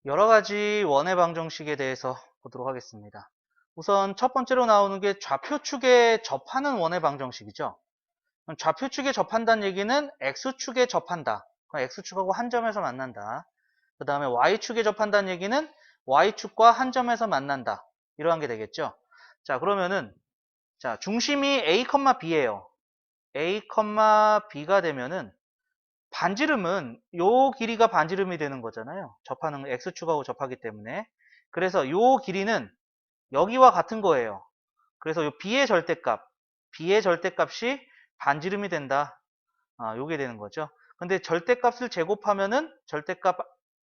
여러 가지 원의 방정식에 대해서 보도록 하겠습니다. 우선 첫 번째로 나오는 게 좌표축에 접하는 원의 방정식이죠. 좌표축에 접한다는 얘기는 X축에 접한다. X축하고 한 점에서 만난다. 그 다음에 Y축에 접한다는 얘기는 Y축과 한 점에서 만난다. 이러한 게 되겠죠. 자, 그러면은 자, 중심이 A, B예요. A, B가 되면은 반지름은 요 길이가 반지름이 되는 거잖아요. 접하는 X축하고 접하기 때문에. 그래서 요 길이는 여기와 같은 거예요. 그래서 요 B의 절대값이 반지름이 된다. 요게 되는 거죠. 근데 절대값을 제곱하면은 절대값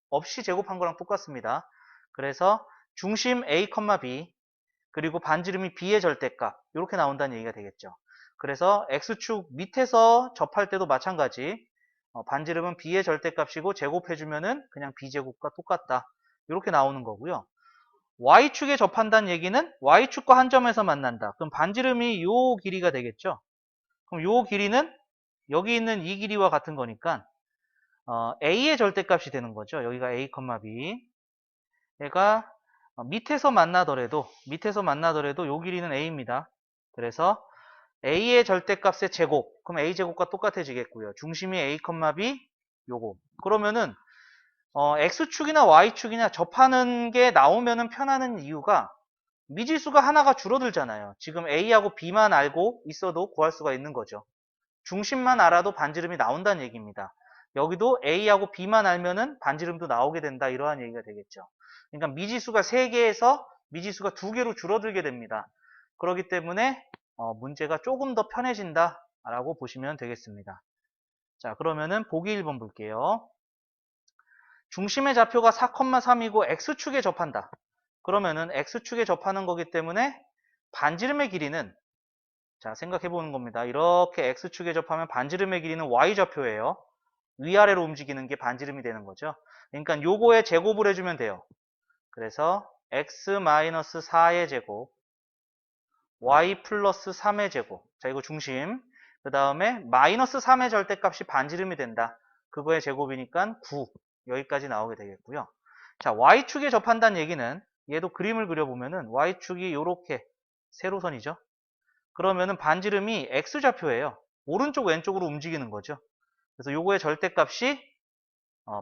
없이 제곱한 거랑 똑같습니다. 그래서 중심 A, B 그리고 반지름이 B의 절대값 이렇게 나온다는 얘기가 되겠죠. 그래서 X축 밑에서 접할 때도 마찬가지 반지름은 B의 절대값이고 제곱해주면은 그냥 B제곱과 똑같다. 이렇게 나오는 거고요. Y축에 접한다는 얘기는 Y축과 한 점에서 만난다. 그럼 반지름이 요 길이가 되겠죠. 그럼 요 길이는 여기 있는 이 길이와 같은 거니까 A의 절대값이 되는 거죠. 여기가 A, B. 얘가 밑에서 만나더라도 요 길이는 A입니다. 그래서 A의 절대값의 제곱, 그럼 A제곱과 똑같아지겠고요. 중심이 A, B 요거. 그러면은 X축이나 Y축이나 접하는 게 나오면은 편하는 이유가 미지수가 하나가 줄어들잖아요. 지금 A하고 B만 알고 있어도 구할 수가 있는 거죠. 중심만 알아도 반지름이 나온다는 얘기입니다. 여기도 A하고 B만 알면은 반지름도 나오게 된다. 이러한 얘기가 되겠죠. 그러니까 미지수가 3개에서 미지수가 2개로 줄어들게 됩니다. 그렇기 때문에 문제가 조금 더 편해진다 라고 보시면 되겠습니다. 자, 그러면은 보기 1번 볼게요. 중심의 좌표가 4,3이고 X축에 접한다. 그러면은 X축에 접하는 거기 때문에 반지름의 길이는 자, 생각해 보는 겁니다. 이렇게 X축에 접하면 반지름의 길이는 Y좌표예요. 위아래로 움직이는 게 반지름이 되는 거죠. 그러니까 요거에 제곱을 해주면 돼요. 그래서 X-4의 제곱 Y 플러스 3의 제곱. 자, 이거 중심. 그 다음에 마이너스 3의 절대값이 반지름이 된다. 그거의 제곱이니까 9. 여기까지 나오게 되겠고요. 자, Y축에 접한다는 얘기는 얘도 그림을 그려보면은 Y축이 이렇게 세로선이죠. 그러면은 반지름이 X좌표예요. 오른쪽 왼쪽으로 움직이는 거죠. 그래서 요거의 절대값이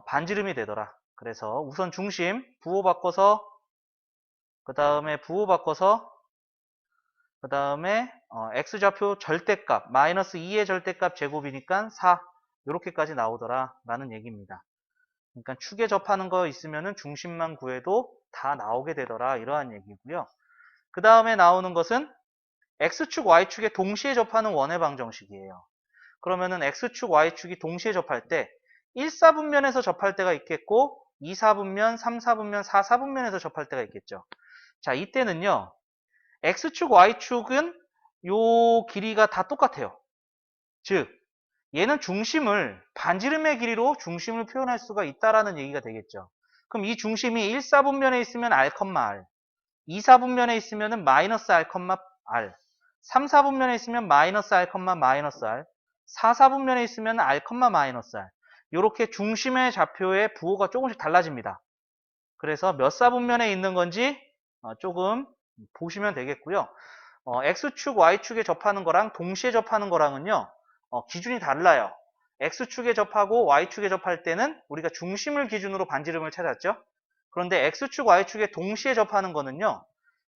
반지름이 되더라. 그래서 우선 중심 부호 바꿔서 그 다음에 X좌표 절대값 마이너스 2의 절대값 제곱이니까 4 이렇게까지 나오더라 라는 얘기입니다. 그러니까 축에 접하는 거 있으면은 중심만 구해도 다 나오게 되더라 이러한 얘기고요. 그 다음에 나오는 것은 X축, Y축에 동시에 접하는 원의 방정식이에요. 그러면은 X축, Y축이 동시에 접할 때 1사분면에서 접할 때가 있겠고 2사분면, 3사분면, 4사분면에서 접할 때가 있겠죠. 자, 이때는요. X축, Y축은 요 길이가 다 똑같아요. 즉, 얘는 반지름의 길이로 중심을 표현할 수가 있다라는 얘기가 되겠죠. 그럼 이 중심이 1사분면에 있으면 R, R, 2사분면에 있으면 마이너스 R, R, 3사분면에 있으면 마이너스 R, 마이너스 R, 4사분면에 있으면 R, 마이너스 R. 이렇게 중심의 좌표의 부호가 조금씩 달라집니다. 그래서 몇 사분면에 있는 건지 조금 보시면 되겠고요. X축, Y축에 접하는 거랑 동시에 접하는 거랑은요. 기준이 달라요. X축에 접하고 Y축에 접할 때는 우리가 중심을 기준으로 반지름을 찾았죠. 그런데 X축, Y축에 동시에 접하는 거는요.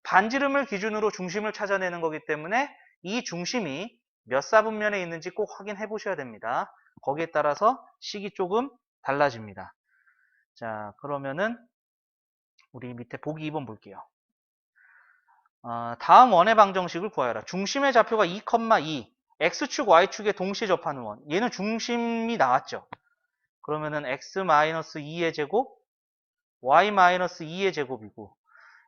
반지름을 기준으로 중심을 찾아내는 거기 때문에 이 중심이 몇 사분면에 있는지 꼭 확인해 보셔야 됩니다. 거기에 따라서 식이 조금 달라집니다. 자, 그러면은 우리 밑에 보기 2번 볼게요. 다음 원의 방정식을 구하여라. 중심의 좌표가 2,2 X축, Y축에 동시에 접하는 원. 얘는 중심이 나왔죠. 그러면은 X-2의 제곱 Y-2의 제곱이고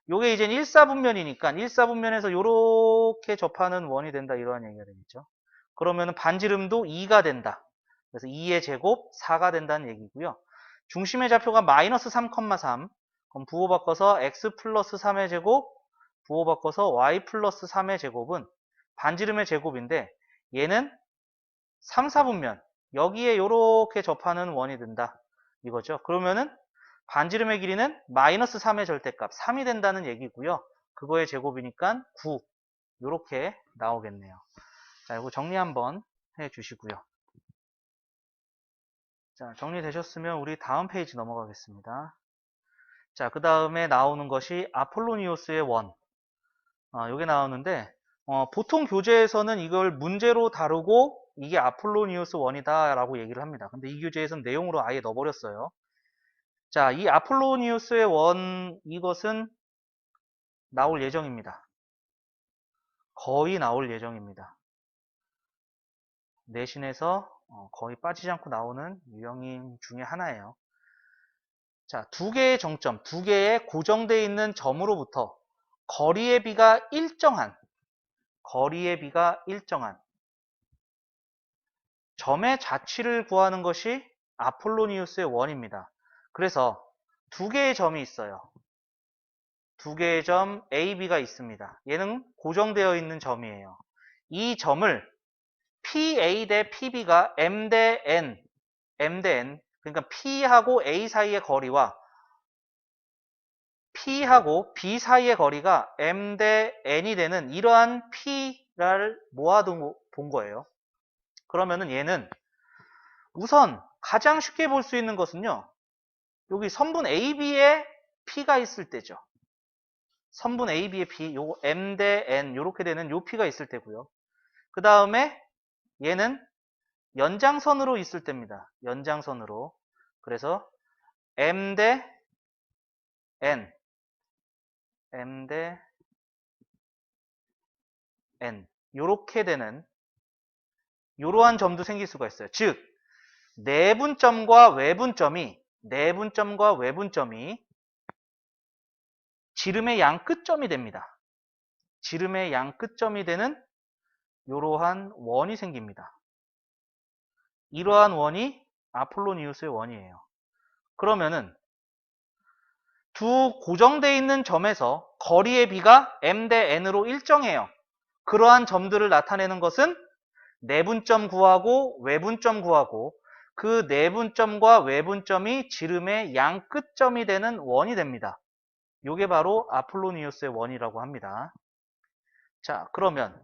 요게 이제 1사분면이니까 1사분면에서 요렇게 접하는 원이 된다 이러한 얘기가 되겠죠. 그러면은 반지름도 2가 된다. 그래서 2의 제곱 4가 된다는 얘기고요. 중심의 좌표가 마이너스 3,3 그럼 부호 바꿔서 X 플러스 3의 제곱 부호 바꿔서 Y 플러스 3의 제곱은 반지름의 제곱인데 얘는 3, 4분면 여기에 요렇게 접하는 원이 된다. 이거죠. 그러면은 반지름의 길이는 마이너스 3의 절대값 3이 된다는 얘기고요. 그거의 제곱이니까 9 요렇게 나오겠네요. 자, 이거 정리 한번 해 주시고요. 자, 정리되셨으면 우리 다음 페이지 넘어가겠습니다. 자, 그 다음에 나오는 것이 아폴로니오스의 원. 요게 나오는데, 보통 교재에서는 이걸 문제로 다루고 이게 아폴로니오스 원이다 라고 얘기를 합니다. 근데 이 교재에서는 내용으로 아예 넣어버렸어요. 자, 이 아폴로니오스의 원, 이것은 나올 예정입니다. 거의 나올 예정입니다. 내신에서 거의 빠지지 않고 나오는 유형인 중에 하나예요. 자, 두 개의 정점, 두 개의 고정되어 있는 점으로부터 거리의 비가 일정한 점의 자취를 구하는 것이 아폴로니우스의 원입니다. 그래서 두 개의 점이 있어요. 두 개의 점 A, B가 있습니다. 얘는 고정되어 있는 점이에요. 이 점을 PA 대 PB가 M 대 N, 그러니까 P하고 A 사이의 거리와 P하고 B 사이의 거리가 M 대 N이 되는 이러한 P를 모아둔 본 거예요. 그러면은 얘는 우선 가장 쉽게 볼 수 있는 것은요. 여기 선분 AB에 P가 있을 때죠. 선분 AB에 P, 요 M 대 N 요렇게 되는 요 P가 있을 때고요. 그 다음에 얘는 연장선으로 있을 때입니다. 연장선으로. 그래서 M 대 N, M 대 N 요렇게 되는 요러한 점도 생길 수가 있어요. 즉 내분점과 외분점이 지름의 양 끝점이 됩니다. 지름의 양 끝점이 되는 이러한 원이 생깁니다. 이러한 원이 아폴로니우스의 원이에요. 그러면은 두 고정되어 있는 점에서 거리의 비가 M 대 N으로 일정해요. 그러한 점들을 나타내는 것은 내분점 구하고 외분점 구하고 그 내분점과 외분점이 지름의 양 끝점이 되는 원이 됩니다. 이게 바로 아폴로니우스의 원이라고 합니다. 자, 그러면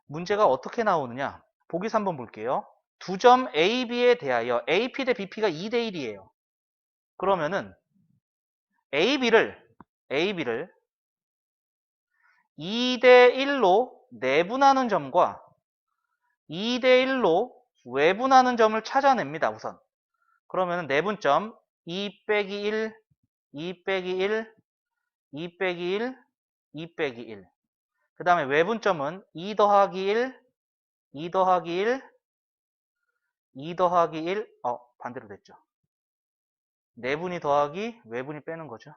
문제가 어떻게 나오느냐? 보기 3번 볼게요. 두 점 A, B에 대하여 AP 대 BP가 2대 1이에요. 그러면은 AB를 2대 1로 내분하는 점과 2대 1로 외분하는 점을 찾아냅니다. 우선. 그러면 내분점 2 빼기 1, 2 빼기 1, 2 빼기 1, 2 빼기 1. 그 다음에 외분점은 2 더하기 1, 2 더하기 1, 2 더하기 1, 반대로 됐죠. 내분이 더하기 외분이 빼는 거죠.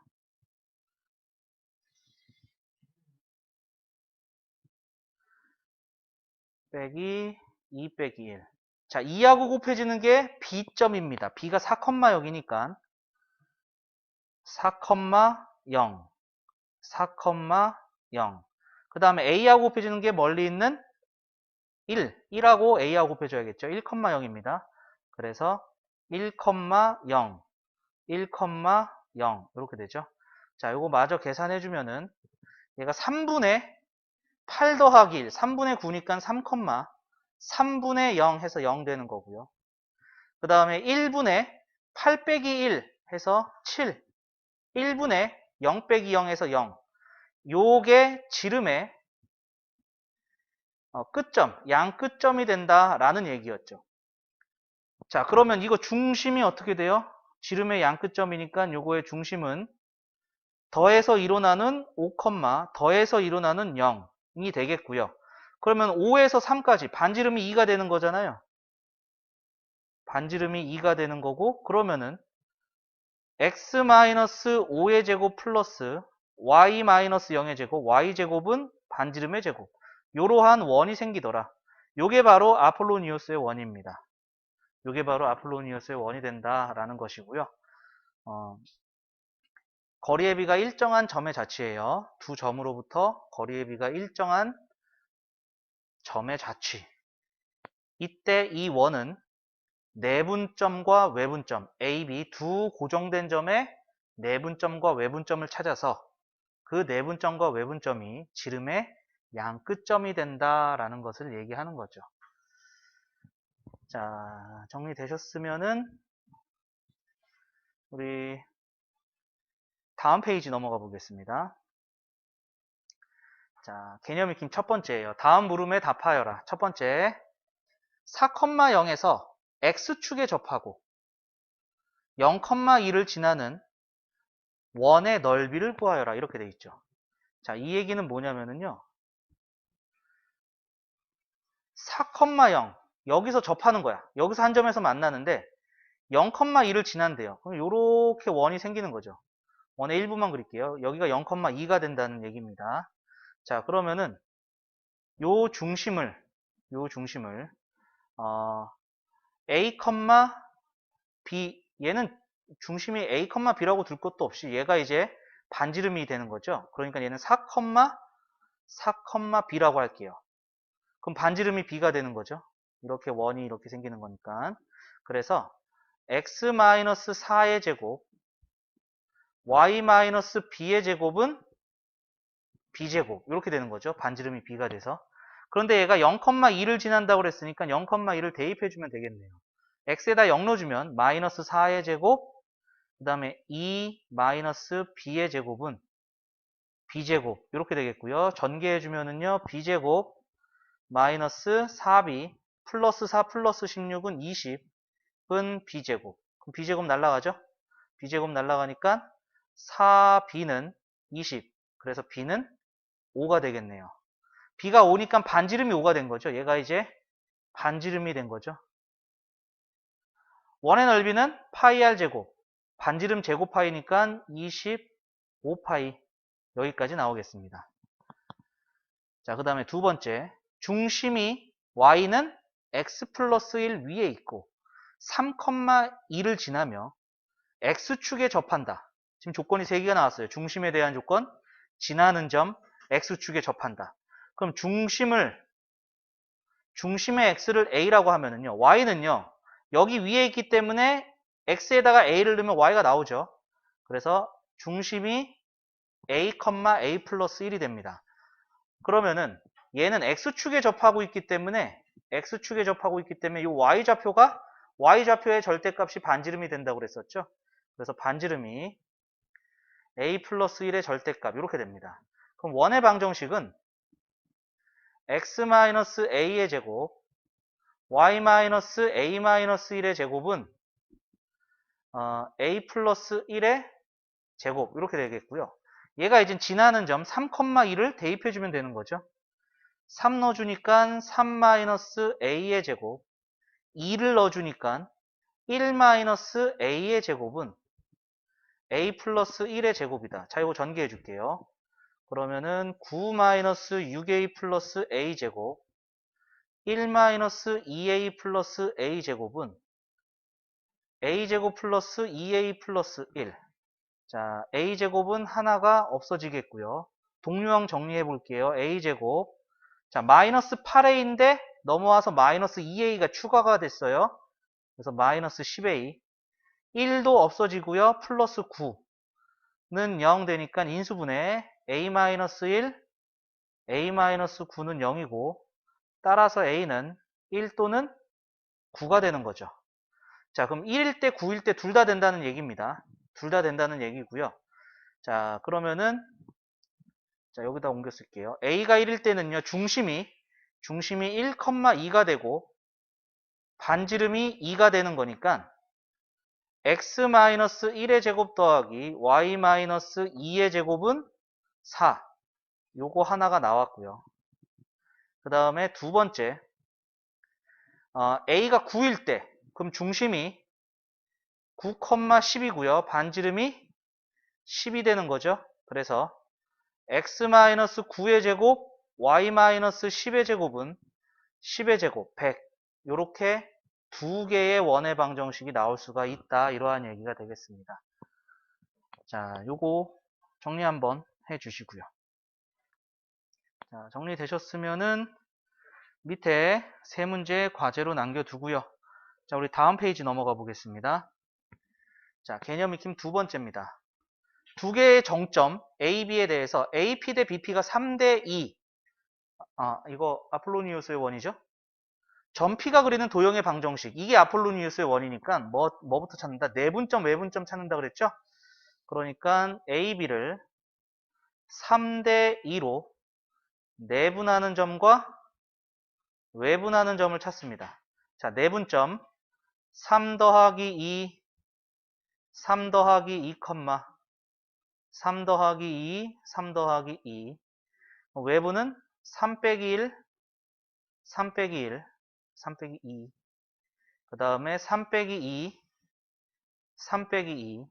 빼기 2 빼기 1. 자, 2하고 곱해지는 게 B점입니다. B가 4,0이니까 4,0, 4,0. 그 다음에 A하고 곱해지는 게 멀리 있는 1하고 A하고 곱해줘야겠죠. 1,0입니다. 그래서 1,0, 1,0 이렇게 되죠. 자, 요거 마저 계산해주면은 얘가 3분의 8 더하기 1, 3분의 9니까 3, 3분의 0 해서 0 되는 거고요. 그 다음에 1분의 8 빼기 1 해서 7, 1분의 0 빼기 0 해서 0. 요게 지름의 끝점, 양 끝점이 된다라는 얘기였죠. 자, 그러면 이거 중심이 어떻게 돼요? 지름의 양 끝점이니까 요거의 중심은 더해서 2로 나눈 5, 더해서 2로 나눈 0이 되겠고요. 그러면 5에서 3까지 반지름이 2가 되는 거잖아요. 반지름이 2가 되는 거고 그러면은 x-5의 제곱 플러스 y-0의 제곱, y제곱은 반지름의 제곱. 요러한 원이 생기더라. 요게 바로 아폴로니우스의 원입니다. 요게 바로 아폴로니우스의 원이 된다라는 것이고요. 거리의 비가 일정한 점의 자취예요. 두 점으로부터 거리의 비가 일정한 점의 자취. 이때 이 원은 내분점과 외분점 A, B 두 고정된 점의 내분점과 외분점을 찾아서 그 내분점과 외분점이 지름의 양 끝점이 된다라는 것을 얘기하는 거죠. 자, 정리되셨으면은 우리 다음 페이지 넘어가 보겠습니다. 자, 개념 익힘 첫 번째예요. 다음 물음에 답하여라. 첫 번째, 4,0에서 x축에 접하고 0,2를 지나는 원의 넓이를 구하여라. 이렇게 돼 있죠. 자, 이 얘기는 뭐냐면은요. 4,0 여기서 접하는 거야. 여기서 한 점에서 만나는데 0,2를 지난대요. 그럼 이렇게 원이 생기는 거죠. 원의 일부만 그릴게요. 여기가 0,2가 된다는 얘기입니다. 자, 그러면은 요 중심을 A, B 얘는 중심이 A, B라고 둘 것도 없이 얘가 이제 반지름이 되는 거죠. 그러니까 얘는 4, B라고 할게요. 그럼 반지름이 B가 되는 거죠. 이렇게 원이 이렇게 생기는 거니까. 그래서 x-4의 제곱 y-b의 제곱은 b제곱 이렇게 되는 거죠. 반지름이 b가 돼서. 그런데 얘가 0,2를 지난다고 그랬으니까 0,2를 대입해주면 되겠네요. x에다 0 넣어주면 마이너스 4의 제곱 그 다음에 2 마이너스 b의 제곱은 b제곱 이렇게 되겠고요. 전개해주면은요. b제곱 마이너스 4b 플러스 4 플러스 16은 20은 b제곱. 그럼 b제곱 날라가죠? b제곱 날라가니까 4b는 20. 그래서 b는 5가 되겠네요. b가 5니까 반지름이 5가 된 거죠. 얘가 이제 반지름이 된 거죠. 원의 넓이는 파이 r 제곱. 반지름 제곱 파이니까 25파이. 여기까지 나오겠습니다. 자, 그 다음에 두 번째. 중심이 y는 x 플러스 1 위에 있고 3,2를 지나며 x축에 접한다. 지금 조건이 3개가 나왔어요. 중심에 대한 조건, 지나는 점, x축에 접한다. 그럼 중심의 x를 a라고 하면은요. y는요. 여기 위에 있기 때문에 x에다가 a를 넣으면 y가 나오죠. 그래서 중심이 a, a 플러스 1이 됩니다. 그러면은 얘는 x축에 접하고 있기 때문에 이 y좌표의 절대값이 반지름이 된다고 그랬었죠. 그래서 반지름이 a 플러스 1의 절대값 이렇게 됩니다. 그럼 원의 방정식은 x-a의 제곱 y-a-1의 제곱은 a 플러스 1의 제곱 이렇게 되겠고요. 얘가 이제 지나는 점 3,2를 대입해주면 되는 거죠. 3 넣어주니까 3-a의 제곱 2를 넣어주니까 1-a의 제곱은 a 플러스 1의 제곱이다. 자, 이거 전개해 줄게요. 그러면은 9-6a 플러스 a 제곱 1-2a 플러스 a 제곱은 a 제곱 플러스 2a 플러스 1. 자, a 제곱은 하나가 없어지겠고요. 동류형 정리해 볼게요. a 제곱. 자, 마이너스 8a인데 넘어와서 마이너스 2a가 추가가 됐어요. 그래서 마이너스 10a. 1도 없어지고요. 플러스 9는 0 되니까 인수분해 a-1, a-9는 0이고 따라서 a는 1 또는 9가 되는 거죠. 자, 그럼 1일 때, 9일 때 둘 다 된다는 얘기입니다. 둘 다 된다는 얘기고요. 자, 그러면은 자, 여기다 옮겨 쓸게요. a가 1일 때는요. 중심이 1,2가 되고 반지름이 2가 되는 거니까 x-1의 제곱 더하기 y-2의 제곱은 4. 요거 하나가 나왔고요. 그 다음에 두 번째 a가 9일 때 그럼 중심이 9,10이고요. 반지름이 10이 되는 거죠. 그래서 x-9의 제곱 y-10의 제곱은 10의 제곱 100 요렇게 두 개의 원의 방정식이 나올 수가 있다. 이러한 얘기가 되겠습니다. 자, 요거 정리 한번 해 주시고요. 자, 정리되셨으면은 밑에 세 문제 과제로 남겨두고요. 자, 우리 다음 페이지 넘어가 보겠습니다. 자, 개념 익힘 두 번째입니다. 두 개의 정점 A, B에 대해서 AP 대 BP가 3대 2. 이거 아폴로니우스의 원이죠? 점 P가 그리는 도형의 방정식. 이게 아폴로니우스의 원이니까 뭐부터 찾는다? 내분점, 외분점 찾는다 그랬죠? 그러니까 A, B를 3대 2로 내분하는 점과 외분하는 점을 찾습니다. 자, 내분점 3 더하기 2, 3 더하기 2, 3 더하기 2, 3 더하기 2. 외분은 3 빼기 1, 3 빼기 1, 3 빼기 2. 그 다음에 3 빼기 2, 3 빼기 2.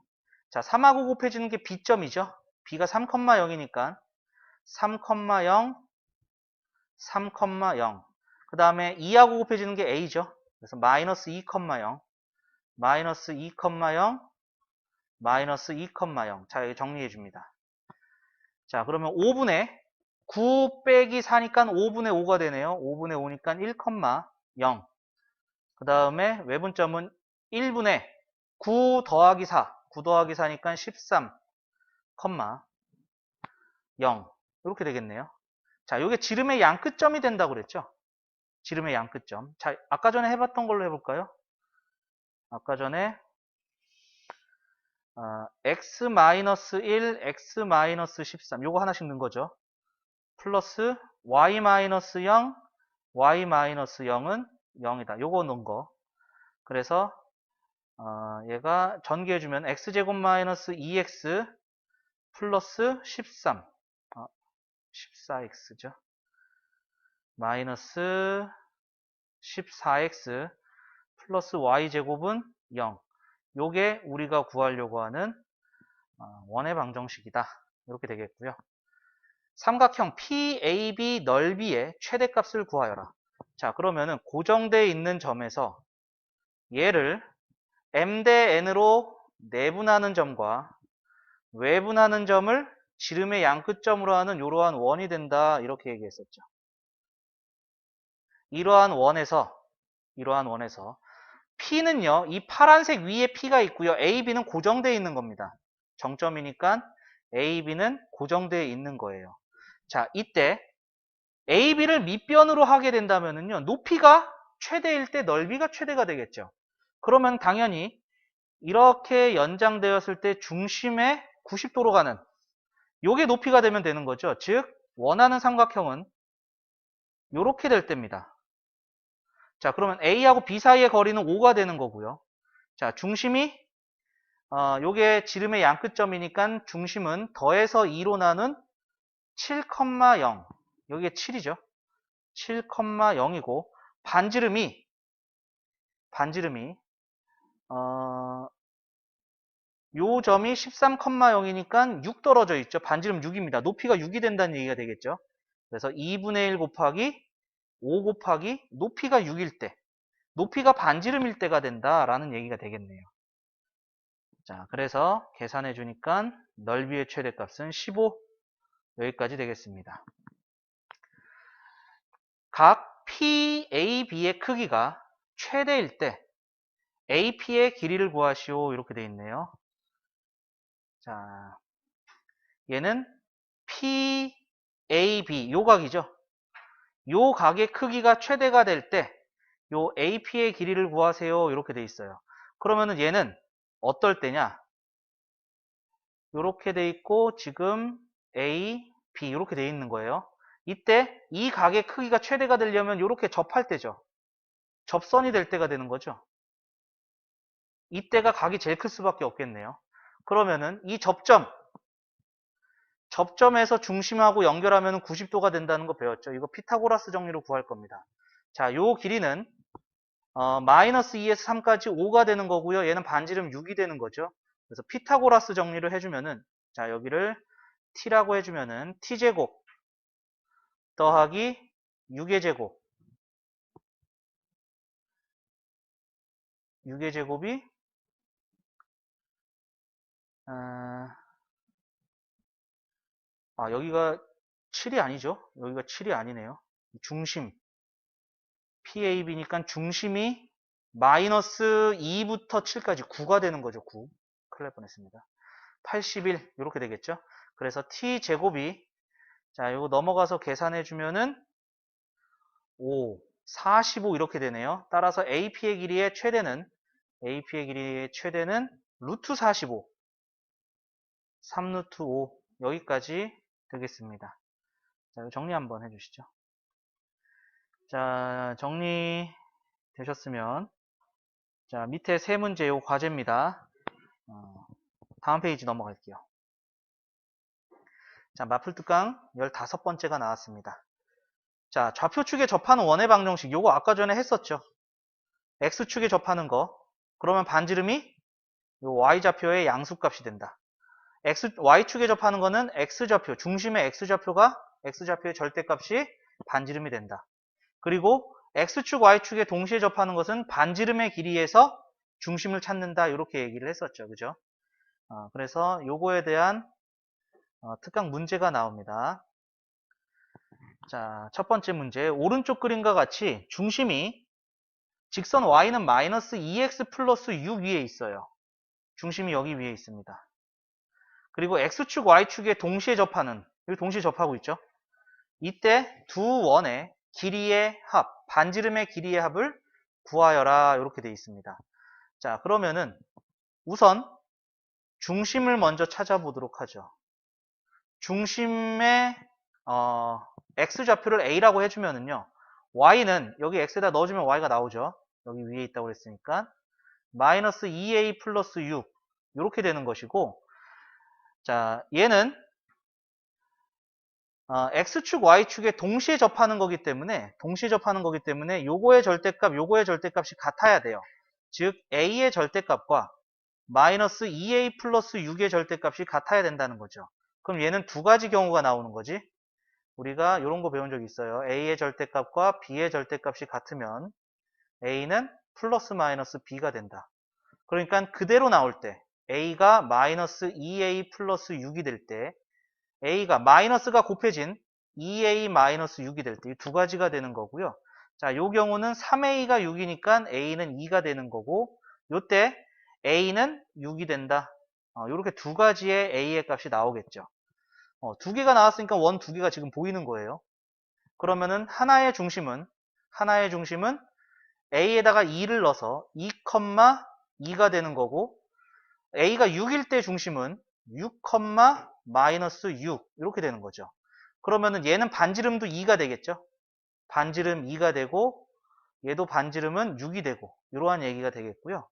자, 3하고 곱해지는 게 B점이죠. B가 3,0이니까 3,0, 3,0. 그 다음에 2하고 곱해지는 게 A죠. 그래서 마이너스 2,0, 마이너스 2,0, 마이너스 2,0. 자, 여기 정리해 줍니다. 자, 그러면 5분의 9 빼기 4니까 5분의 5가 되네요. 5분의 5니까 1,0. 그 다음에 외분점은 1분의 9 더하기 4. 9 더하기 4니까 13, 0. 이렇게 되겠네요. 자, 이게 지름의 양끝점이 된다고 그랬죠? 지름의 양끝점. 자, 아까 전에 해봤던 걸로 해볼까요? 아까 전에 x-1, x-13 요거 하나씩 넣은 거죠. 플러스 y-0, y-0은 0이다. 요거 넣은 거. 그래서 얘가 전개해주면 x제곱 마이너스 2x 플러스 13 14x죠. 마이너스 14x 플러스 y제곱은 0. 요게 우리가 구하려고 하는 원의 방정식이다. 이렇게 되겠고요. 삼각형 PAB 넓이의 최대값을 구하여라. 자, 그러면은 고정되어 있는 점에서 얘를 M 대 N으로 내분하는 점과 외분하는 점을 지름의 양끝점으로 하는 이러한 원이 된다. 이렇게 얘기했었죠. 이러한 원에서 P는요, 이 파란색 위에 P가 있고요. AB는 고정되어 있는 겁니다. 정점이니까 AB는 고정되어 있는 거예요. 자, 이때 AB를 밑변으로 하게 된다면요, 높이가 최대일 때 넓이가 최대가 되겠죠. 그러면 당연히 이렇게 연장되었을 때 중심에 90도로 가는 요게 높이가 되면 되는 거죠. 즉, 원하는 삼각형은 요렇게 될 때입니다. 자, 그러면 A하고 B 사이의 거리는 5가 되는 거고요. 자, 중심이 요게 지름의 양끝점이니까 중심은 더해서 2로 나눈 7,0. 여기가 7이죠. 7,0이고 반지름이 요 점이 13,0이니까 6 떨어져 있죠. 반지름 6입니다. 높이가 6이 된다는 얘기가 되겠죠. 그래서 2분의 1 곱하기 5 곱하기 높이가 6일 때, 높이가 반지름일 때가 된다라는 얘기가 되겠네요. 자, 그래서 계산해 주니까 넓이의 최대값은 15, 여기까지 되겠습니다. 각 PAB의 크기가 최대일 때 AP의 길이를 구하시오. 이렇게 되어 있네요. 자, 얘는 PAB, 요 각이죠. 요 각의 크기가 최대가 될 때 요 AP의 길이를 구하세요. 이렇게 돼 있어요. 그러면은 얘는 어떨 때냐? 이렇게 돼 있고 지금 A, B 이렇게 돼 있는 거예요. 이때 이 각의 크기가 최대가 되려면 이렇게 접할 때죠. 접선이 될 때가 되는 거죠. 이때가 각이 제일 클 수밖에 없겠네요. 그러면은 이 접점에서 중심하고 연결하면 90도가 된다는 거 배웠죠. 이거 피타고라스 정리로 구할 겁니다. 자, 요 길이는 마이너스 2에서 3까지 5가 되는 거고요. 얘는 반지름 6이 되는 거죠. 그래서 피타고라스 정리를 해주면은, 자, 여기를 t라고 해주면은 t제곱 더하기 6의 제곱, 6의 제곱이 여기가 7이 아니죠. 여기가 7이 아니네요. 중심 PAB니까 중심이 마이너스 2부터 7까지 9가 되는 거죠. 9. 큰일 날 뻔했습니다. 81 이렇게 되겠죠. 그래서 T제곱이 자 이거 넘어가서 계산해 주면은 5, 45 이렇게 되네요. 따라서 AP의 길이의 최대는 루트 45, 3루트 5 여기까지 되겠습니다. 자, 정리 한번 해주시죠. 자, 정리 되셨으면 자 밑에 세 문제 요 과제입니다. 다음 페이지 넘어갈게요. 자, 마플특강 15번째가 나왔습니다. 자, 좌표축에 접하는 원의 방정식 요거 아까 전에 했었죠. X축에 접하는 거 그러면 반지름이 요 Y좌표의 양수값이 된다. Y축에 접하는 거는 X좌표, 중심의 X좌표가 X좌표의 절대값이 반지름이 된다. 그리고 X축, Y축에 동시에 접하는 것은 반지름의 길이에서 중심을 찾는다. 이렇게 얘기를 했었죠. 그죠? 그래서 요거에 대한 특강 문제가 나옵니다. 자, 첫 번째 문제. 오른쪽 그림과 같이 중심이 직선 Y는 마이너스 2x 플러스 6 위에 있어요. 중심이 여기 위에 있습니다. 그리고 X축, Y축에 동시에 접하는, 여기 동시에 접하고 있죠. 이때 두 원의 길이의 합, 반지름의 길이의 합을 구하여라. 이렇게 되어 있습니다. 자, 그러면은 우선 중심을 먼저 찾아보도록 하죠. 중심의 X좌표를 A라고 해주면은요. Y는 여기 X에다 넣어주면 Y가 나오죠. 여기 위에 있다고 그랬으니까 마이너스 2A 플러스 6 이렇게 되는 것이고 자, 얘는 X축, Y축에 동시에 접하는 거기 때문에 요거의 절대값이 같아야 돼요. 즉 A의 절대값과 마이너스 2A 플러스 6의 절대값이 같아야 된다는 거죠. 그럼 얘는 두 가지 경우가 나오는 거지. 우리가 이런 거 배운 적 있어요. A의 절대값과 B의 절대값이 같으면 A는 플러스 마이너스 B가 된다. 그러니까 그대로 나올 때 A가 마이너스 2A 플러스 6이 될 때 A가 마이너스가 곱해진 2A 마이너스 6이 될 때 이 두 가지가 되는 거고요. 자, 요 경우는 3A가 6이니까 A는 2가 되는 거고 요때 A는 6이 된다. 요렇게 두 가지의 A의 값이 나오겠죠. 두 개가 나왔으니까 원 두 개가 지금 보이는 거예요. 그러면은 하나의 중심은 A에다가 2를 넣어서 2, 2가 되는 거고 A가 6일 때 중심은 6, 마이너스 6 이렇게 되는 거죠. 그러면은 얘는 반지름도 2가 되겠죠. 반지름 2가 되고 얘도 반지름은 6이 되고 이러한 얘기가 되겠고요.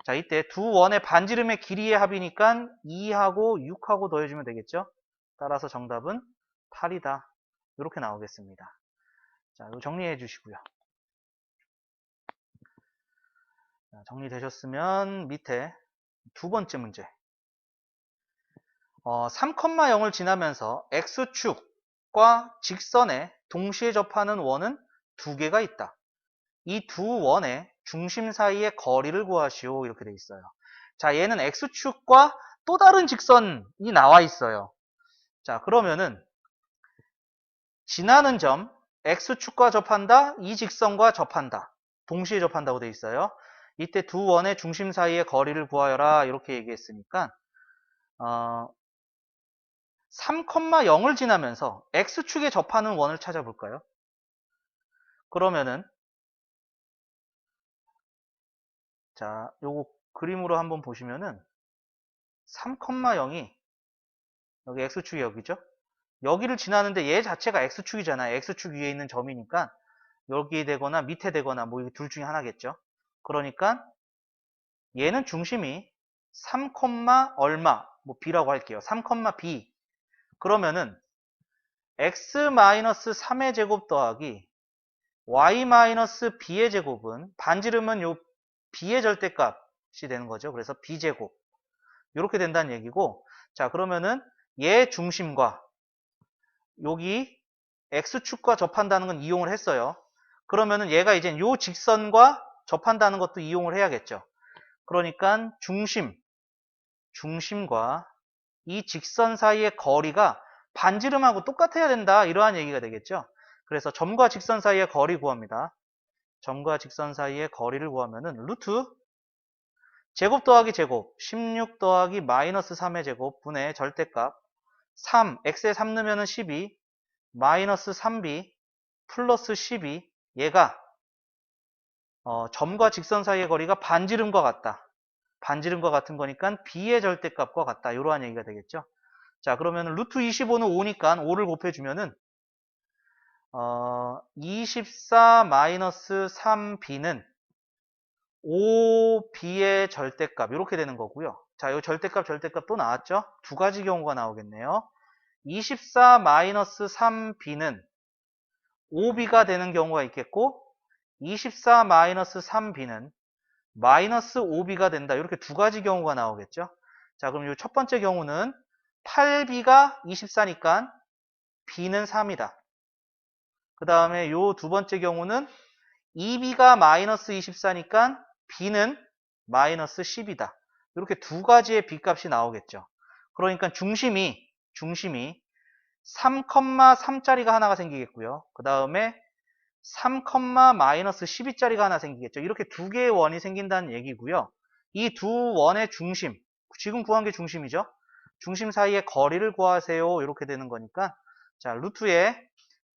자, 이때 두 원의 반지름의 길이의 합이니까 2하고 6하고 더해주면 되겠죠. 따라서 정답은 8이다. 이렇게 나오겠습니다. 자, 이거 정리해 주시고요. 자, 정리되셨으면 밑에 두 번째 문제. 3,0을 지나면서 X축과 직선에 동시에 접하는 원은 두 개가 있다. 이 두 원의 중심 사이의 거리를 구하시오. 이렇게 돼 있어요. 자, 얘는 X축과 또 다른 직선이 나와 있어요. 자, 그러면은 지나는 점 X축과 접한다, 이 직선과 접한다. 동시에 접한다고 돼 있어요. 이때 두 원의 중심 사이의 거리를 구하여라. 이렇게 얘기했으니까 3,0을 지나면서 X축에 접하는 원을 찾아볼까요? 그러면은 자, 요거 그림으로 한번 보시면은 3,0이 여기 X축이 여기죠? 여기를 지나는데 얘 자체가 X축이잖아요. X축 위에 있는 점이니까 여기에 되거나 밑에 되거나 뭐 둘 중에 하나겠죠. 그러니까 얘는 중심이 3, 얼마 뭐 B라고 할게요. 3, B 그러면은 X-3의 제곱 더하기 Y-B의 제곱은 반지름은 요 B의 절대값이 되는 거죠. 그래서 B제곱 이렇게 된다는 얘기고 자 그러면은 얘 중심과 여기 X축과 접한다는 건 이용을 했어요. 그러면은 얘가 이제 요 직선과 접한다는 것도 이용을 해야겠죠. 그러니까 중심과 이 직선 사이의 거리가 반지름하고 똑같아야 된다. 이러한 얘기가 되겠죠. 그래서 점과 직선 사이의 거리 구합니다. 점과 직선 사이의 거리를 구하면은 루트 제곱 더하기 제곱 16 더하기 마이너스 3의 제곱 분의 절대값 3, x에 3 넣으면은 12 마이너스 3b 플러스 12 얘가 점과 직선 사이의 거리가 반지름과 같다. 반지름과 같은 거니까 b의 절대값과 같다. 이러한 얘기가 되겠죠. 자, 그러면 루트 25는 5니까 5를 곱해주면은 24 마이너스 3b는 5b의 절대값 이렇게 되는 거고요. 자, 이 절대값 또 나왔죠? 두 가지 경우가 나오겠네요. 24 마이너스 3b는 5b가 되는 경우가 있겠고 24 마이너스 3b는 마이너스 5b가 된다. 이렇게 두 가지 경우가 나오겠죠. 자, 그럼 이 첫 번째 경우는 8b가 24니까 b는 3이다. 그 다음에 요 두 번째 경우는 2b가 마이너스 24니까 b는 마이너스 10이다. 이렇게 두 가지의 b값이 나오겠죠. 그러니까 중심이 3,3짜리가 하나가 생기겠고요. 그 다음에 3, 마이너스 12짜리가 하나 생기겠죠. 이렇게 두 개의 원이 생긴다는 얘기고요. 이 두 원의 중심, 지금 구한 게 중심이죠. 중심 사이의 거리를 구하세요. 이렇게 되는 거니까 자, 루트에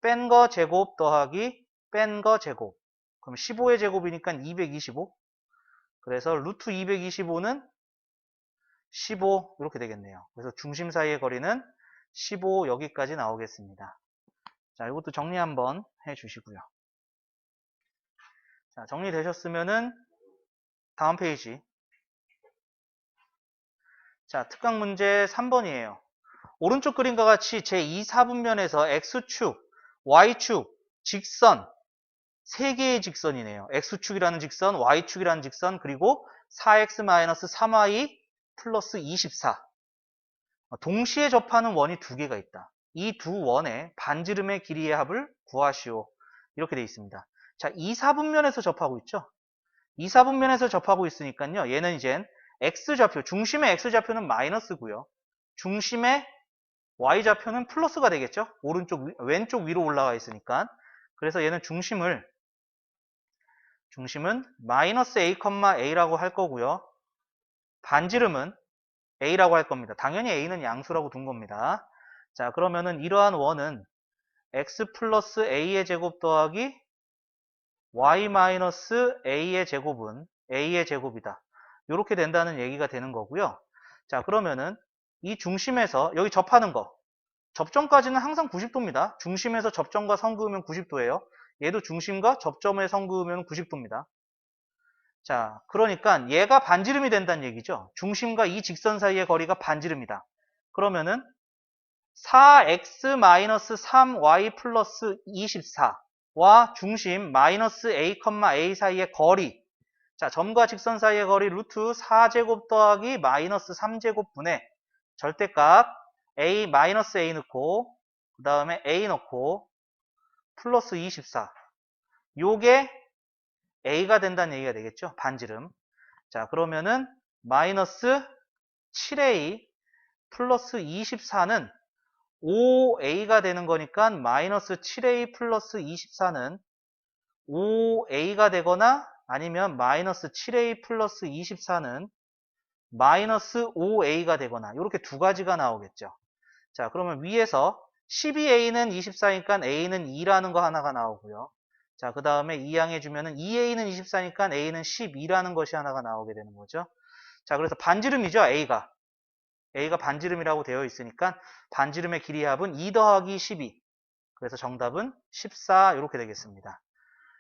뺀 거 제곱 더하기 뺀 거 제곱. 그럼 15의 제곱이니까 225. 그래서 루트 225는 15 이렇게 되겠네요. 그래서 중심 사이의 거리는 15 여기까지 나오겠습니다. 자, 이것도 정리 한번 해 주시고요. 자, 정리되셨으면은 다음 페이지. 자, 특강 문제 3번이에요. 오른쪽 그림과 같이 제2, 4분면에서 X축, Y축, 직선, 3개의 직선이네요. X축이라는 직선, Y축이라는 직선, 그리고 4X-3Y 플러스 24. 동시에 접하는 원이 두 개가 있다. 이 두 원의 반지름의 길이의 합을 구하시오. 이렇게 되어 있습니다. 자, 2, 4분면에서 접하고 있죠. 2, 4분면에서 접하고 있으니까요. 얘는 이젠 X좌표, 중심의 X좌표는 마이너스고요. 중심의 Y좌표는 플러스가 되겠죠. 왼쪽 위로 올라가 있으니까. 그래서 얘는 중심은 마이너스 A, A라고 할 거고요. 반지름은 A라고 할 겁니다. 당연히 A는 양수라고 둔 겁니다. 자, 그러면은 이러한 원은 X 플러스 A의 제곱 더하기 Y 마이너스 A의 제곱은 A의 제곱이다. 이렇게 된다는 얘기가 되는 거고요. 자, 그러면은 이 중심에서 여기 접하는 거. 접점까지는 항상 90도입니다. 중심에서 접점과 선 그으면 90도예요. 얘도 중심과 접점의 선 그으면 90도입니다. 자, 그러니까 얘가 반지름이 된다는 얘기죠. 중심과 이 직선 사이의 거리가 반지름이다. 그러면은 4x-3y 플러스 24와 중심 마이너스 a, a 사이의 거리. 자, 점과 직선 사이의 거리 루트 4제곱 더하기 마이너스 3제곱 분의 절대값 a, 마이너스 a 넣고 그 다음에 a 넣고 플러스 24. 요게 a가 된다는 얘기가 되겠죠. 반지름. 자, 그러면은 마이너스 7a 플러스 24는 5a가 되는 거니까 마이너스 7a 플러스 24는 5a가 되거나 아니면 마이너스 7a 플러스 24는 마이너스 5a가 되거나 이렇게 두 가지가 나오겠죠. 자, 그러면 위에서 12a는 24니까 a는 2라는 거 하나가 나오고요. 자, 그 다음에 이항해주면은 2a는 24니까 a는 12라는 것이 하나가 나오게 되는 거죠. 자, 그래서 반지름이죠, a가 반지름이라고 되어 있으니까 반지름의 길이의 합은 2 더하기 12. 그래서 정답은 14 이렇게 되겠습니다.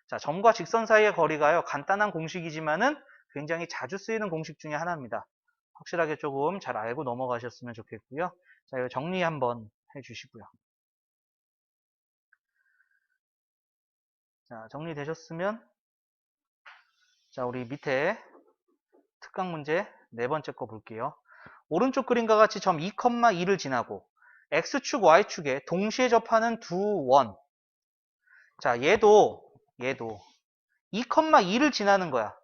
자, 점과 직선 사이의 거리가요. 간단한 공식이지만은 굉장히 자주 쓰이는 공식 중에 하나입니다. 확실하게 조금 잘 알고 넘어가셨으면 좋겠고요. 자, 이거 정리 한번 해주시고요. 자, 정리되셨으면 자, 우리 밑에 특강 문제 네 번째 거 볼게요. 오른쪽 그림과 같이 점 2,2를 지나고 X축, Y축에 동시에 접하는 두 원. 자, 얘도 2,2를 지나는 거야.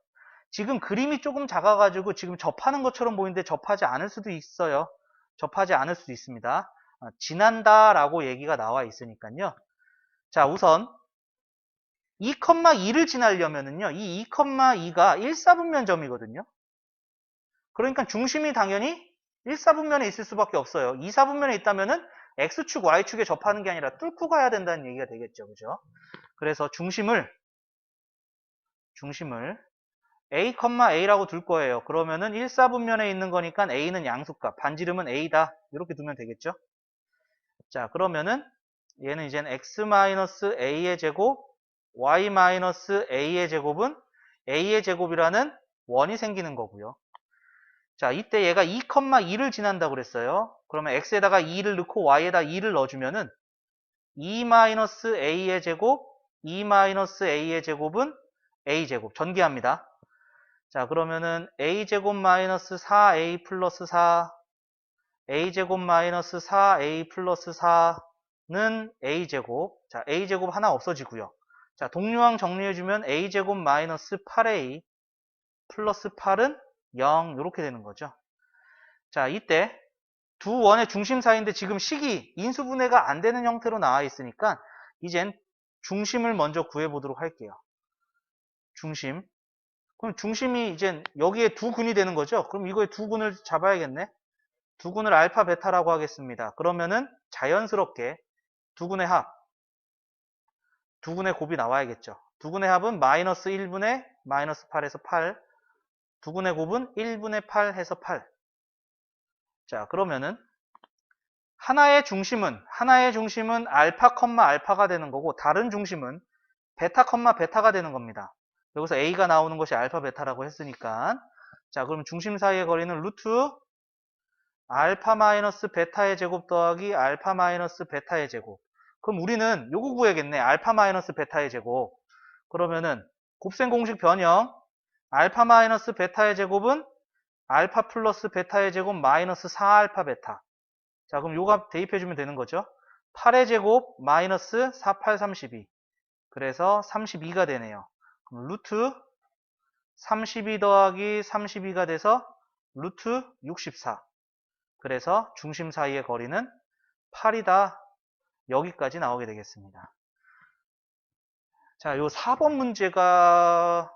지금 그림이 조금 작아가지고 지금 접하는 것처럼 보이는데 접하지 않을 수도 있어요. 접하지 않을 수도 있습니다. 지난다라고 얘기가 나와 있으니까요. 자, 우선 2,2를 지나려면은요, 이 2,2가 1사분면점이거든요. 그러니까 중심이 당연히 1사분면에 있을 수밖에 없어요. 2사분면에 있다면은 X축, Y축에 접하는 게 아니라 뚫고 가야 된다는 얘기가 되겠죠. 그죠? 그래서 중심을 A, A라고 둘 거예요. 그러면은 1사분면에 있는 거니까 A는 양수값, 반지름은 A다. 이렇게 두면 되겠죠? 자, 그러면은 얘는 이제는 X-A의 제곱, Y-A의 제곱은 A의 제곱이라는 원이 생기는 거고요. 자, 이때 얘가 2,2를 지난다고 그랬어요. 그러면 X에다가 2를 넣고 Y에다 2를 넣어주면은 2-A의 제곱, 2-A의 제곱은 A제곱. 전개합니다. 자, 그러면은 A제곱 마이너스 4A 플러스 4, A제곱 마이너스 4A 플러스 4는 A제곱. 자, A제곱 하나 없어지고요. 자, 동류항 정리해주면 A제곱 마이너스 8A 플러스 8은 0 이렇게 되는 거죠. 자, 이때 두 원의 중심 사이인데 지금 식이 인수분해가 안 되는 형태로 나와 있으니까 이젠 중심을 먼저 구해보도록 할게요. 중심. 그럼 중심이 이젠 여기에 두 근이 되는 거죠. 그럼 이거에 두 근을 잡아야겠네. 두 근을 알파, 베타라고 하겠습니다. 그러면은 자연스럽게 두 근의 합, 두 근의 곱이 나와야겠죠. 두 근의 합은 마이너스 1분의 마이너스 8에서 8. 두 근의 곱은 1분의 8 해서 8. 자, 그러면은 하나의 중심은 알파, 알파가 되는 거고 다른 중심은 베타, 베타가 되는 겁니다. 여기서 A가 나오는 것이 알파, 베타라고 했으니까 자, 그럼 중심 사이의 거리는 루트 알파 마이너스 베타의 제곱 더하기 알파 마이너스 베타의 제곱. 그럼 우리는 요거 구해야겠네. 알파 마이너스 베타의 제곱. 그러면은 곱셈 공식 변형 알파 마이너스 베타의 제곱은 알파 플러스 베타의 제곱 마이너스 4알파 베타. 자, 그럼 요 값 대입해주면 되는 거죠. 8의 제곱 마이너스 4, 8, 32. 그래서 32가 되네요. 그럼 루트 32 더하기 32가 돼서 루트 64. 그래서 중심 사이의 거리는 8이다. 여기까지 나오게 되겠습니다. 자, 요 4번 문제가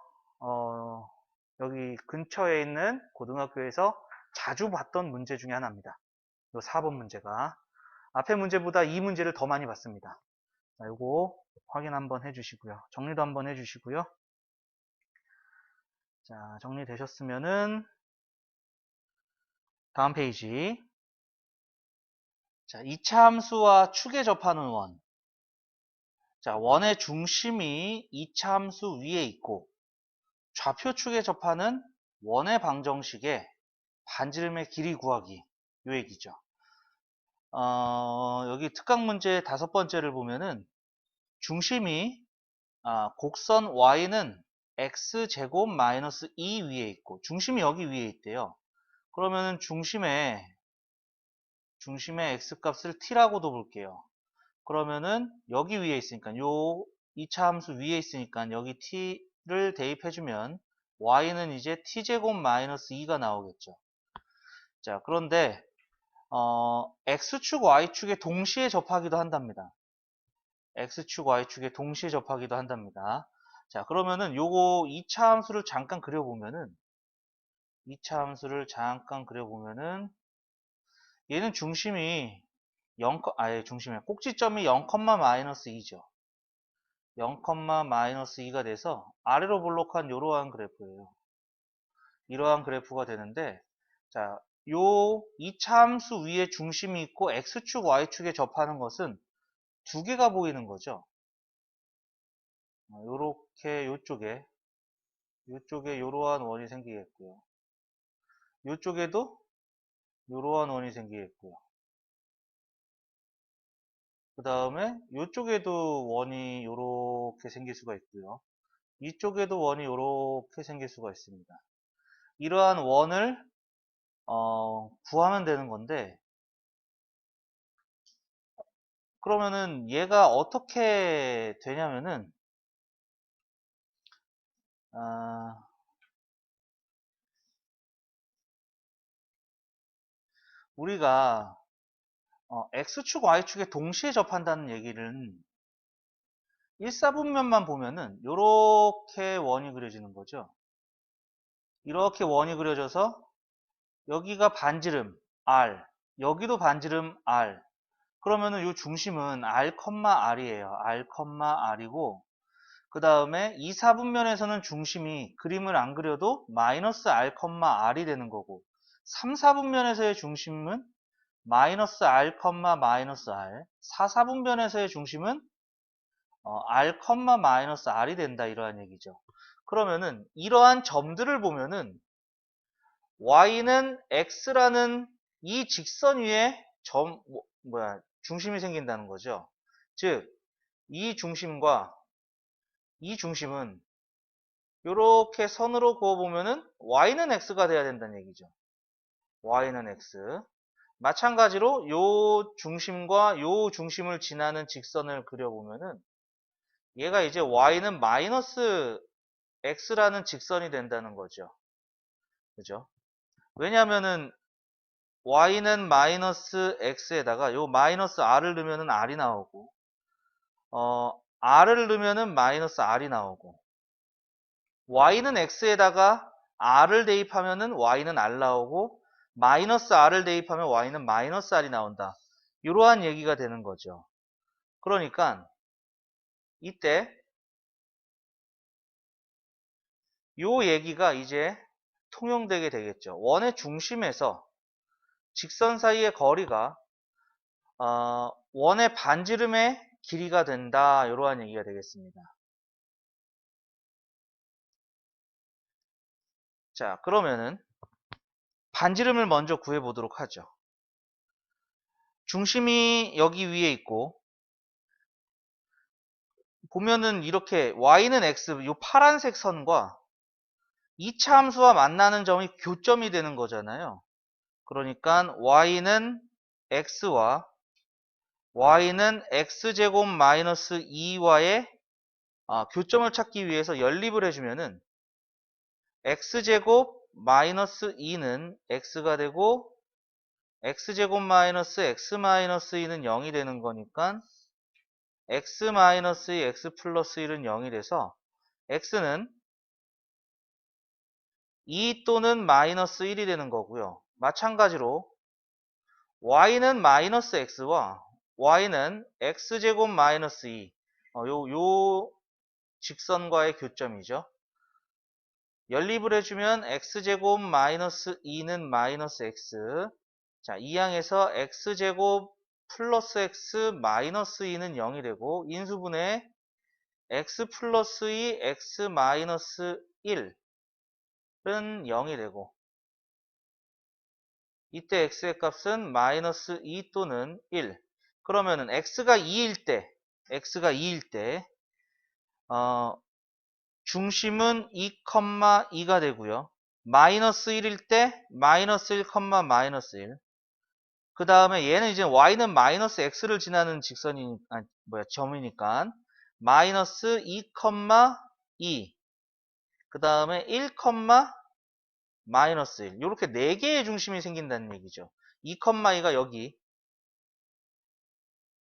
여기 근처에 있는 고등학교에서 자주 봤던 문제 중에 하나입니다. 요 4번 문제가 앞에 문제보다 이 문제를 더 많이 봤습니다. 자, 요거 확인 한번 해주시고요. 정리도 한번 해주시고요. 자, 정리되셨으면은 다음 페이지. 자, 이차 함수와 축에 접하는 원. 자, 원의 중심이 이차 함수 위에 있고 좌표축에 접하는 원의 방정식의 반지름의 길이 구하기. 요 얘기죠. 여기 특강 문제 5번째를 보면은 중심이 곡선 y는 x제곱 마이너스 2 위에 있고 중심이 여기 위에 있대요. 그러면은 중심의 x값을 t라고도 볼게요. 그러면은 여기 위에 있으니까 요 2차 함수 위에 있으니까 여기 t를 대입해주면 y는 이제 t제곱 마이너스 2가 나오겠죠. 자, 그런데 x축 y축에 동시에 접하기도 한답니다. x축 y축에 동시에 접하기도 한답니다. 자, 그러면은 요거 2차 함수를 잠깐 그려보면은 얘는 중심이 0, 중심이 꼭지점이 0, 마이너스 2죠. 0, 마이너스 2가 돼서 아래로 볼록한 이러한 그래프예요. 이러한 그래프가 되는데 자, 요 2차 함수 위에 중심이 있고 x축, y축에 접하는 것은 두 개가 보이는 거죠. 요렇게 요쪽에 요러한 원이 생기겠고요. 요쪽에도 요러한 원이 생기겠고요. 그 다음에 요쪽에도 원이 요렇게 생길 수가 있고요. 이쪽에도 원이 요렇게 생길 수가 있습니다. 이러한 원을 구하면 되는 건데 그러면은 얘가 어떻게 되냐면은 우리가 x축, y축에 동시에 접한다는 얘기는 1사분면만 보면은 이렇게 원이 그려지는 거죠. 이렇게 원이 그려져서 여기가 반지름 R, 여기도 반지름 R. 그러면은 이 중심은 R, R이에요. R, R이고, 그 다음에 2사분면에서는 중심이 그림을 안 그려도 마이너스 R, R이 되는 거고, 3사분면에서의 중심은 마이너스 R, 마이너스 R, 4사분면에서의 중심은 R, 마이너스 R이 된다, 이러한 얘기죠. 그러면은 이러한 점들을 보면은 y는 x라는 이 직선 위에 중심이 생긴다는 거죠. 즉, 이 중심과 이 중심은 이렇게 선으로 그어보면은 y는 x가 돼야 된다는 얘기죠. y는 x. 마찬가지로 요 중심과 요 중심을 지나는 직선을 그려보면은 얘가 이제 y는 마이너스 x라는 직선이 된다는 거죠. 그죠? 왜냐하면은 y는 마이너스 x에다가 요 마이너스 r을 넣으면은 r이 나오고, r을 넣으면은 마이너스 r이 나오고, y는 x에다가 r을 대입하면은 y는 r 나오고, 마이너스 r을 대입하면 y는 마이너스 r이 나온다. 이러한 얘기가 되는 거죠. 그러니까 이때 요 얘기가 이제 통용되게 되겠죠. 원의 중심에서 직선 사이의 거리가 원의 반지름의 길이가 된다. 이러한 얘기가 되겠습니다. 자, 그러면은 반지름을 먼저 구해보도록 하죠. 중심이 여기 위에 있고, 보면은 이렇게 y는 x, 이 파란색 선과 2차 함수와 만나는 점이 교점이 되는 거잖아요. 그러니까 y는 x와 y는 x제곱 마이너스 2와의 교점을 찾기 위해서 연립을 해주면은 x제곱 마이너스 2는 x가 되고, x제곱 마이너스 x 마이너스 2는 0이 되는 거니까 x 마이너스 2, x 플러스 1은 0이 돼서 x는 2 또는 마이너스 1이 되는 거고요. 마찬가지로 y는 마이너스 x와 y는 x제곱 마이너스 2, 요 직선과의 교점이죠. 연립을 해주면 x제곱 마이너스 2는 마이너스 x. 자, 이 항에서 x제곱 플러스 x 마이너스 2는 0이 되고, 인수분해 x 플러스 2, x 마이너스 1은 0이 되고, 이때 x의 값은 마이너스 2 또는 1. 그러면은 x가 2일 때 중심은 2,2가 되고요. 마이너스 1일 때 마이너스 1, 마이너스 1. 그 다음에 얘는 이제 y는 마이너스 x를 지나는 점이니까 마이너스 2, 2. 그 다음에 1, 마이너스 1. 이렇게 4개의 중심이 생긴다는 얘기죠. 2, 2가 여기.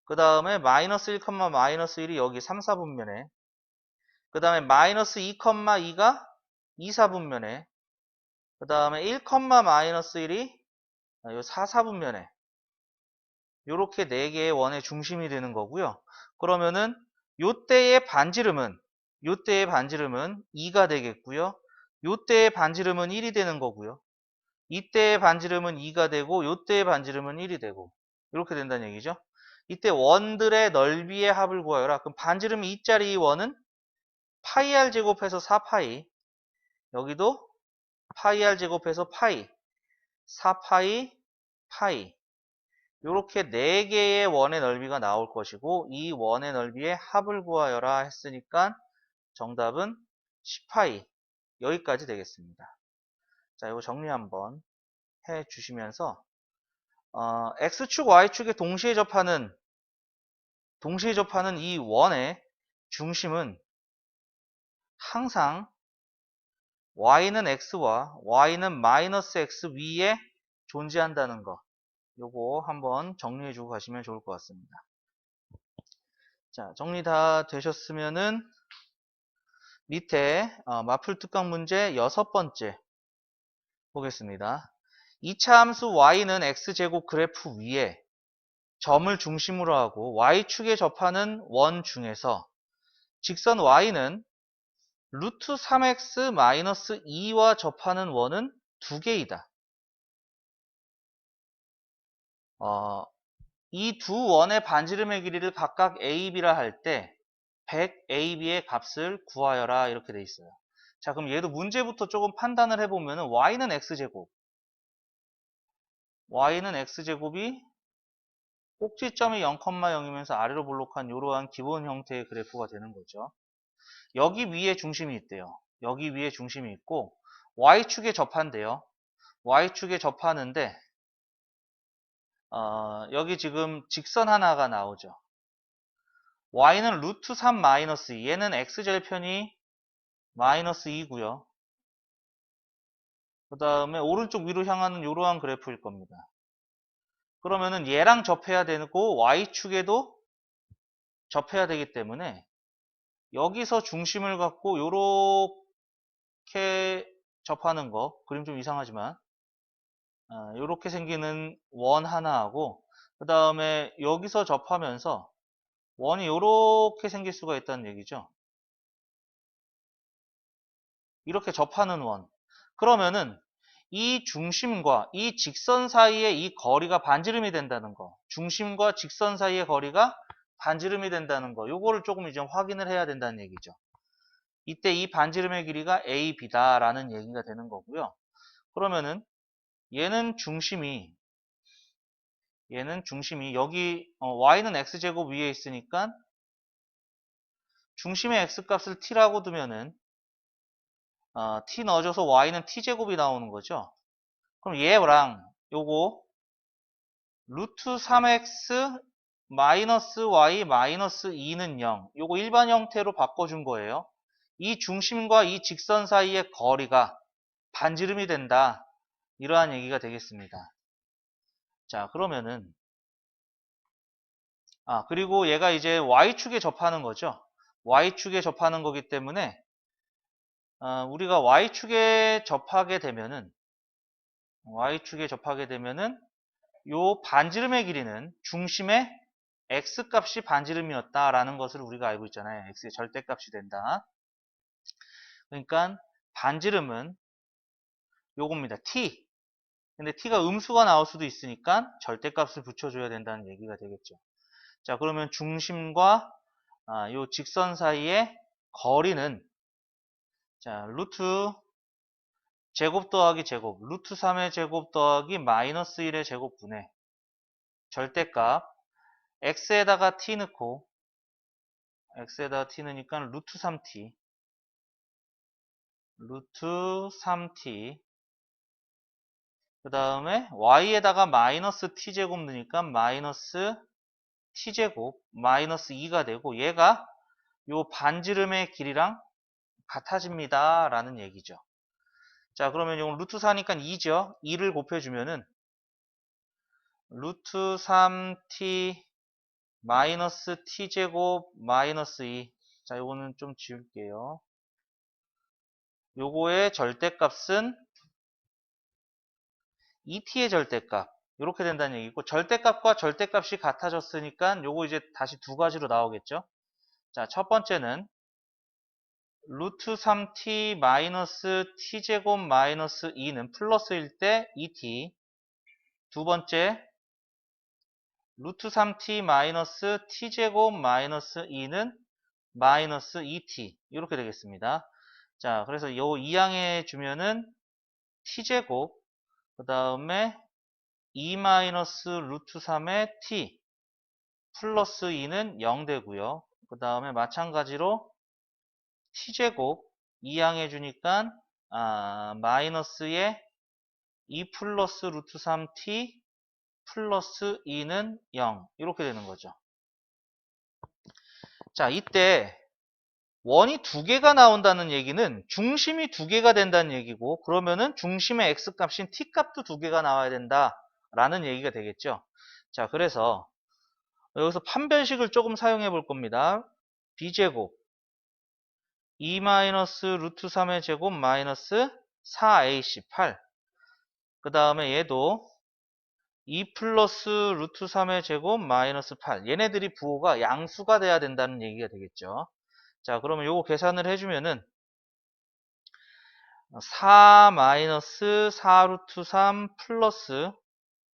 그 다음에 마이너스 1, 마이너스 1이 여기 3, 4분면에. 그 다음에 마이너스 2, 2가 2, 4분면에. 그 다음에 1, 마이너스 1이 요 4, 4분면에. 요렇게 4개의 원의 중심이 되는 거고요. 그러면은 요때의 반지름은 2가 되겠고요. 요때의 반지름은 1이 되는 거고요. 이때의 반지름은 2가 되고, 요때의 반지름은 1이 되고, 이렇게 된다는 얘기죠. 이때 원들의 넓이의 합을 구하여라. 그럼 반지름이 2짜리 원은 파이 r 제곱해서 4파이, 여기도 파이 r 제곱해서 파이, 4파이, 파이. 이렇게 4개의 원의 넓이가 나올 것이고, 이 원의 넓이의 합을 구하여라 했으니까 정답은 10파이. 여기까지 되겠습니다. 자, 이거 정리 한번 해 주시면서 x축, y축에 동시에 접하는 이 원의 중심은 항상 y는 x와 y는 마이너스 x 위에 존재한다는 거, 요거 한번 정리해 주고 가시면 좋을 것 같습니다. 자, 정리 다 되셨으면은 밑에 마플 특강 문제 6번째 보겠습니다. 2차 함수 y는 x제곱 그래프 위에 점을 중심으로 하고 y축에 접하는 원 중에서 직선 y는 루트 3x 마이너스 2와 접하는 원은 2개이다. 이 두 원의 반지름의 길이를 각각 AB라 할 때 100AB의 값을 구하여라 이렇게 돼 있어요. 자, 그럼 얘도 문제부터 조금 판단을 해보면 y는 x제곱 y는 x제곱이 꼭지점이 0,0이면서 아래로 볼록한 이러한 기본 형태의 그래프가 되는 거죠. 여기 위에 중심이 있대요. 여기 위에 중심이 있고 y축에 접한대요. y축에 접하는데 여기 지금 직선 하나가 나오죠. y는 루트 3 마이너스 2. 얘는 x절편이 마이너스 2고요. 그 다음에 오른쪽 위로 향하는 이러한 그래프일 겁니다. 그러면은 얘랑 접해야 되고 y축에도 접해야 되기 때문에 여기서 중심을 갖고 요렇게 접하는 거, 그림 좀 이상하지만 요렇게 생기는 원 하나하고 그 다음에 여기서 접하면서 원이 요렇게 생길 수가 있다는 얘기죠. 이렇게 접하는 원. 그러면은 이 중심과 이 직선 사이의 이 거리가 반지름이 된다는 거. 중심과 직선 사이의 거리가 반지름이 된다는 거. 요거를 조금 이제 확인을 해야 된다는 얘기죠. 이때 이 반지름의 길이가 AB다라는 얘기가 되는 거고요. 그러면은 얘는 중심이 여기 y는 x제곱 위에 있으니까 중심의 x값을 t라고 두면은 t 넣어줘서 y는 t제곱이 나오는 거죠. 그럼 얘랑 요거 루트 3x 마이너스 y 마이너스 2는 0. 요거 일반 형태로 바꿔준 거예요. 이 중심과 이 직선 사이의 거리가 반지름이 된다. 이러한 얘기가 되겠습니다. 자, 그러면은 그리고 얘가 이제 y축에 접하는 거죠. y축에 접하는 거기 때문에 우리가 y축에 접하게 되면은 요 반지름의 길이는 중심의 x값이 반지름이었다라는 것을 우리가 알고 있잖아요. x의 절대값이 된다. 그러니까 반지름은 요겁니다. t. 근데 t가 음수가 나올 수도 있으니까 절대값을 붙여줘야 된다는 얘기가 되겠죠. 자, 그러면 중심과 요 직선 사이의 거리는 자, 루트 제곱 더하기 제곱, 루트 3의 제곱 더하기 마이너스 1의 제곱분의 절대값 x에다가 t 넣고 x에다가 t 넣으니까 루트 3t 그 다음에 y에다가 마이너스 t제곱 넣으니까 마이너스 t제곱 마이너스 2가 되고 얘가 요 반지름의 길이랑 같아집니다 라는 얘기죠. 자, 그러면 이건 루트 4니까 2죠. 2를 곱해주면은 루트 3t 마이너스 t제곱 마이너스 2. 자, 요거는 좀 지울게요. 요거의 절대값은 2t의 절대값. 이렇게 된다는 얘기고, 절대값과 절대값이 같아졌으니까 요거 이제 다시 두 가지로 나오겠죠. 자, 첫 번째는 루트 3t 마이너스 t제곱 마이너스 2는 플러스일 때 2t. 두 번째, 루트 3t 마이너스 t제곱 마이너스 2는 마이너스 2t. 이렇게 되겠습니다. 자, 그래서 요 이항해 주면은 t제곱, 그 다음에 2 마이너스 루트 3의 t 플러스 2는 0 되고요. 그 다음에 마찬가지로 t제곱 이항해 주니까 마이너스의 2 플러스 루트 3t 플러스 2는 0 이렇게 되는 거죠. 자, 이때 원이 두 개가 나온다는 얘기는 중심이 두 개가 된다는 얘기고, 그러면은 중심의 x값인 t값도 두 개가 나와야 된다라는 얘기가 되겠죠. 자, 그래서 여기서 판별식을 조금 사용해 볼 겁니다. b제곱 2 마이너스 루트 3의 제곱 마이너스 4ac 8. 그 다음에 얘도 2 플러스 루트 3의 제곱 마이너스 8. 얘네들이 부호가 양수가 돼야 된다는 얘기가 되겠죠. 자, 그러면 요거 계산을 해주면은 4 마이너스 4 루트 3 플러스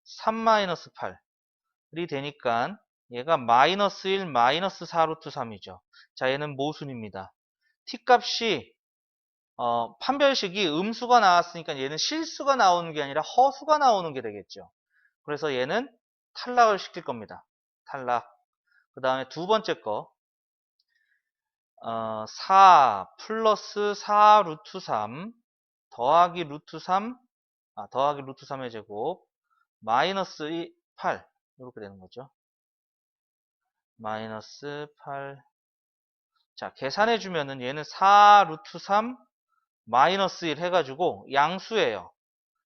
3 마이너스 8이 되니까 얘가 마이너스 1 마이너스 4 루트 3이죠. 자, 얘는 모순입니다. t값이 판별식이 음수가 나왔으니까 얘는 실수가 나오는 게 아니라 허수가 나오는 게 되겠죠. 그래서 얘는 탈락을 시킬 겁니다. 탈락. 그 다음에 두 번째 거 4 플러스 4 루트 3 더하기 루트 3 더하기 루트 3의 제곱 마이너스 8 이렇게 되는 거죠. 마이너스 8. 자, 계산해 주면은 얘는 4 루트 3 마이너스 1 해가지고 양수예요.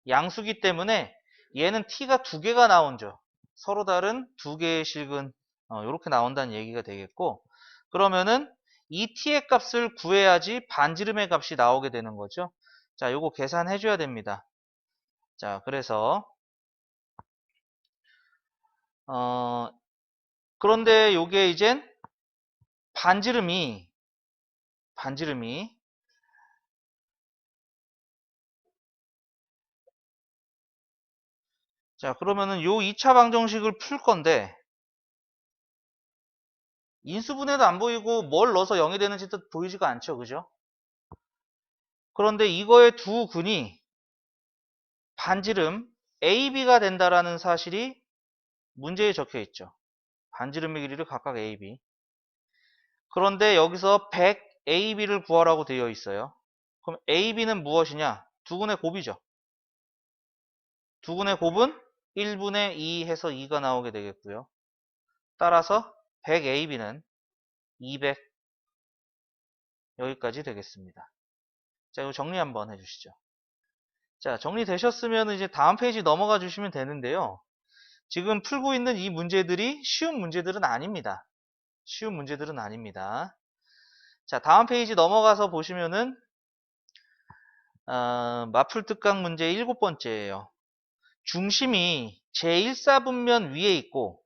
양수기 때문에 얘는 t가 두 개가 나온죠. 서로 다른 두 개의 식은 이렇게 나온다는 얘기가 되겠고, 그러면은 이 t의 값을 구해야지 반지름의 값이 나오게 되는 거죠. 자, 요거 계산해 줘야 됩니다. 자, 그래서 그런데 요게 이젠 반지름이 자, 그러면은 요 2차 방정식을 풀 건데 인수분해도 안 보이고 뭘 넣어서 0이 되는지도 보이지가 않죠. 그죠? 그런데 이거의 두 근이 반지름 AB가 된다라는 사실이 문제에 적혀 있죠. 반지름의 길이를 각각 AB. 그런데 여기서 100 AB를 구하라고 되어 있어요. 그럼 AB는 무엇이냐? 두근의 곱이죠. 두근의 곱은 1분의 2 해서 2가 나오게 되겠고요. 따라서 100 AB는 200 여기까지 되겠습니다. 자, 이거 정리 한번 해주시죠. 자, 정리되셨으면 이제 다음 페이지 넘어가 주시면 되는데요. 지금 풀고 있는 이 문제들이 쉬운 문제들은 아닙니다. 쉬운 문제들은 아닙니다. 자, 다음 페이지 넘어가서 보시면은 마풀 특강 문제 7번째예요. 중심이 제1사분면 위에 있고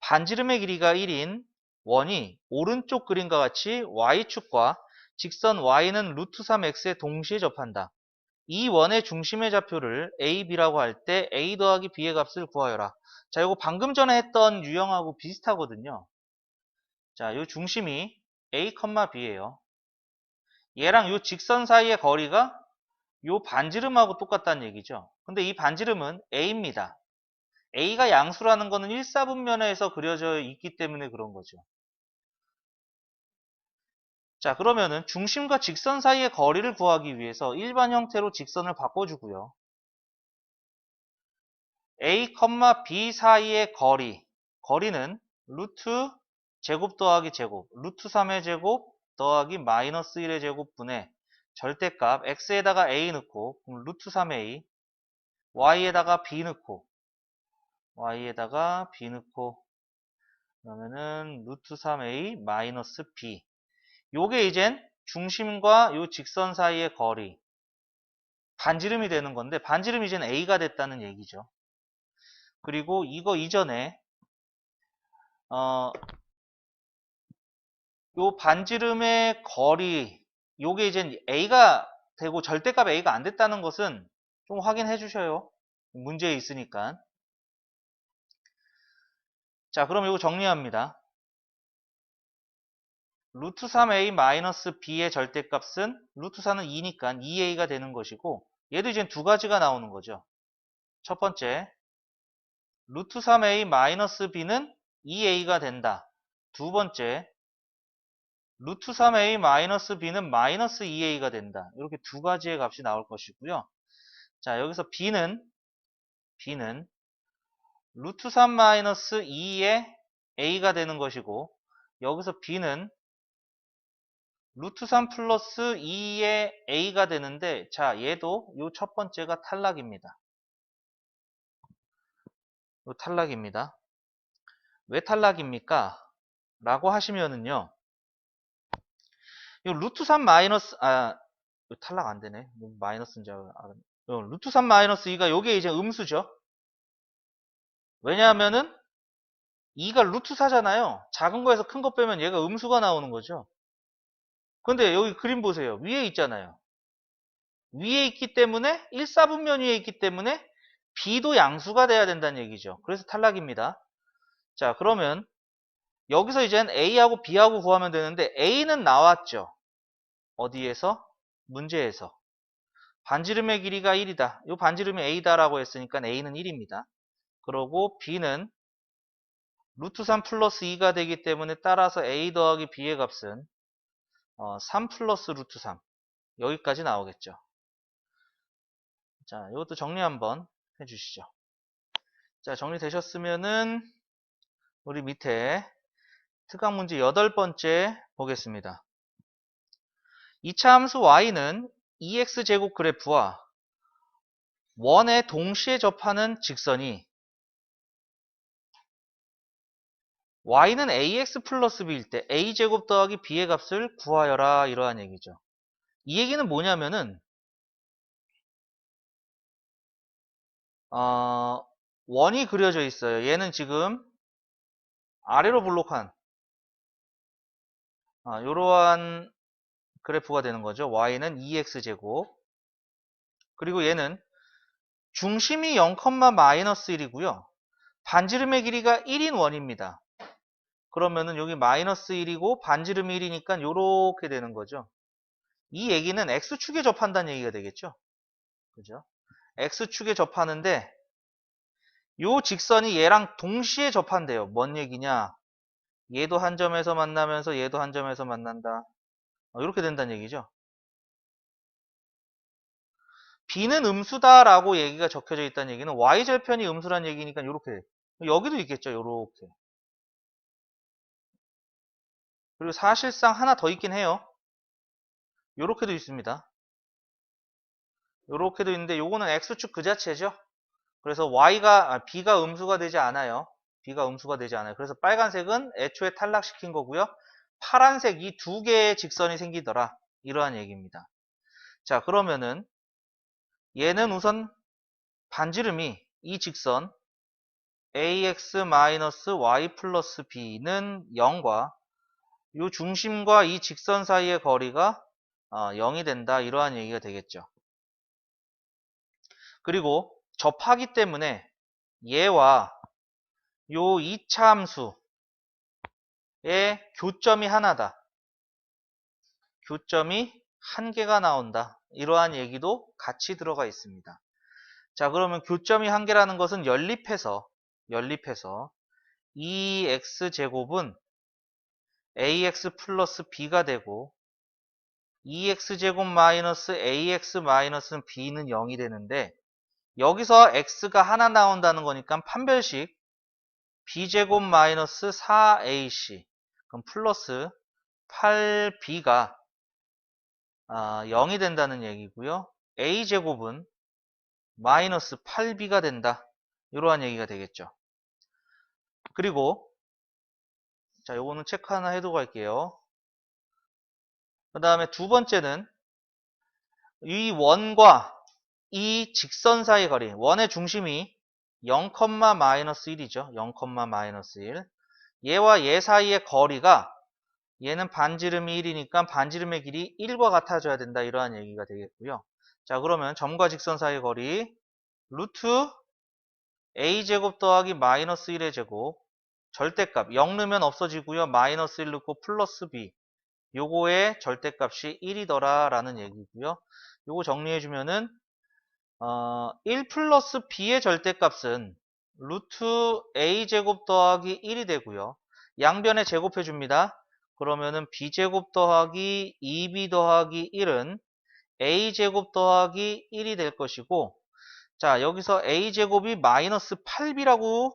반지름의 길이가 1인 원이 오른쪽 그림과 같이 y축과 직선 y는 루트 3x에 동시에 접한다. 이 원의 중심의 좌표를 a, b라고 할 때 a 더하기 b의 값을 구하여라. 자, 이거 방금 전에 했던 유형하고 비슷하거든요. 자, 이 중심이 a, b예요. 얘랑 이 직선 사이의 거리가 이 반지름하고 똑같다는 얘기죠. 근데 이 반지름은 a입니다. a가 양수라는 거는 1사분면에서 그려져 있기 때문에 그런 거죠. 자, 그러면은 중심과 직선 사이의 거리를 구하기 위해서 일반 형태로 직선을 바꿔주고요. a, b 사이의 거리는 루트 제곱 더하기 제곱, 루트 3의 제곱 더하기 마이너스 1의 제곱분의 절대값 x에다가 a 넣고 그럼 루트 3a, y에다가 b 넣고 그러면은 루트 3a 마이너스 b. 요게 이젠 중심과 요 직선 사이의 거리 반지름이 되는 건데 반지름이 이젠 a가 됐다는 얘기죠. 그리고 이거 이전에 요 반지름의 거리 요게 이젠 a가 되고 절대값 a가 안 됐다는 것은 좀 확인해 주셔요. 문제에 있으니까. 자, 그럼 이거 정리합니다. 루트 3a 마이너스 b의 절대값은 루트 4는 2니까 2a가 되는 것이고 얘도 이제 두 가지가 나오는 거죠. 첫 번째, 루트 3a 마이너스 b는 2a가 된다. 두 번째, 루트 3a 마이너스 b는 마이너스 2a가 된다. 이렇게 두 가지의 값이 나올 것이고요. 자, 여기서 b는 루트 3 마이너스 2의 a가 되는 것이고 여기서 b는 루트 3 플러스 2의 a가 되는데 자, 얘도 요 첫 번째가 탈락입니다. 요 탈락입니다. 왜 탈락입니까? 라고 하시면은요. 이 루트 3 마이너스, 이거 탈락 안 되네. 마이너스인 줄 알았네. 루트 3 마이너스 2가 요게 이제 음수죠. 왜냐하면은 2가 루트 4잖아요. 작은 거에서 큰 거 빼면 얘가 음수가 나오는 거죠. 근데 여기 그림 보세요. 위에 있잖아요. 위에 있기 때문에 1, 4분면 위에 있기 때문에 b도 양수가 돼야 된다는 얘기죠. 그래서 탈락입니다. 자, 그러면 여기서 이젠 a하고 b하고 구하면 되는데 a는 나왔죠. 어디에서? 문제에서. 반지름의 길이가 1이다. 이 반지름이 a다라고 했으니까 a는 1입니다. 그러고 b는 루트 3 플러스 2가 되기 때문에 따라서 a 더하기 b의 값은 3 플러스 루트 3 여기까지 나오겠죠. 자, 이것도 정리 한번 해주시죠. 자, 정리되셨으면은 우리 밑에 특강 문제 8번째 보겠습니다. 2차 함수 y는 2x제곱 그래프와 원에 동시에 접하는 직선이 y는 ax 플러스 b일 때 a제곱 더하기 b의 값을 구하여라 이러한 얘기죠. 이 얘기는 뭐냐면은 원이 그려져 있어요. 얘는 지금 아래로 볼록한 이러한 그래프가 되는 거죠. y는 2x제곱 그리고 얘는 중심이 0,-1이고요. 반지름의 길이가 1인 원입니다. 그러면은 여기 마이너스 1이고 반지름이 1이니까 이렇게 되는 거죠. 이 얘기는 x축에 접한다는 얘기가 되겠죠. 그죠? x축에 접하는데 요 직선이 얘랑 동시에 접한대요. 뭔 얘기냐? 얘도 한 점에서 만나면서 얘도 한 점에서 만난다. 이렇게 된다는 얘기죠. b는 음수다라고 얘기가 적혀져 있다는 얘기는 y절편이 음수란 얘기니까 이렇게 여기도 있겠죠. 이렇게. 그리고 사실상 하나 더 있긴 해요. 요렇게도 있습니다. 요렇게도 있는데 요거는 x축 그 자체죠. 그래서 b가 음수가 되지 않아요. b가 음수가 되지 않아요. 그래서 빨간색은 애초에 탈락시킨 거고요. 파란색 이 두 개의 직선이 생기더라. 이러한 얘기입니다. 자, 그러면은 얘는 우선 반지름이 이 직선 ax-y 플러스 b는 0과 이 중심과 이 직선 사이의 거리가 0이 된다. 이러한 얘기가 되겠죠. 그리고 접하기 때문에 얘와 요 2차 함수의 교점이 하나다. 교점이 한 개가 나온다. 이러한 얘기도 같이 들어가 있습니다. 자, 그러면 교점이 한 개라는 것은 연립해서 2x제곱은 ax 플러스 b가 되고 2x제곱 마이너스 ax 마이너스 b는 0이 되는데 여기서 x가 하나 나온다는 거니까 판별식 b제곱 마이너스 4ac 그럼 플러스 8b가 0이 된다는 얘기고요. a제곱은 마이너스 8b가 된다. 이러한 얘기가 되겠죠. 그리고 자, 요거는 체크 하나 해두고 갈게요. 그 다음에 두 번째는 이 원과 이 직선 사이 거리, 원의 중심이 0,-1이죠. 0,-1. 얘와 얘 사이의 거리가 얘는 반지름이 1이니까 반지름의 길이 1과 같아져야 된다. 이러한 얘기가 되겠고요. 자, 그러면 점과 직선 사이의 거리 루트 a제곱 더하기 마이너스 1의 제곱 절대값 0 넣으면 없어지고요. 마이너스 1 넣고 플러스 b 요거의 절대값이 1이더라 라는 얘기고요. 요거 정리해주면은 1 플러스 b의 절대값은 루트 a제곱 더하기 1이 되고요. 양변에 제곱해줍니다. 그러면은 b제곱 더하기 2b 더하기 1은 a제곱 더하기 1이 될 것이고 자, 여기서 a제곱이 마이너스 8b라고